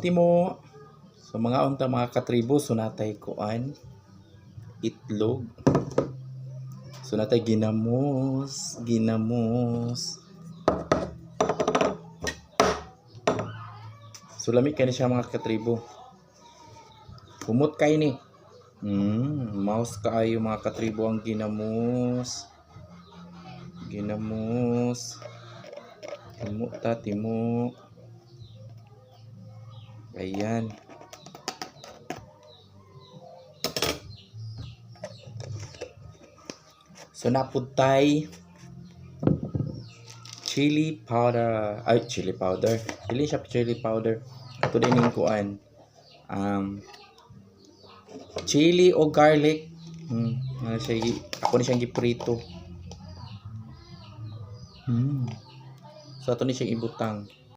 timo. So mga unta mga katribo, so natay kuan itlog. So natay ginamos. So lami kani siya mga katribo. Kumot kay ni. Mouse kaayo mga katribo ang ginamos. Timo. Ayan. So naputay chili powder. Dili siya chili powder. Ito din yung kuan. Chili o garlic. Ako ni siyang giprito. So ato ni siyang ibutang.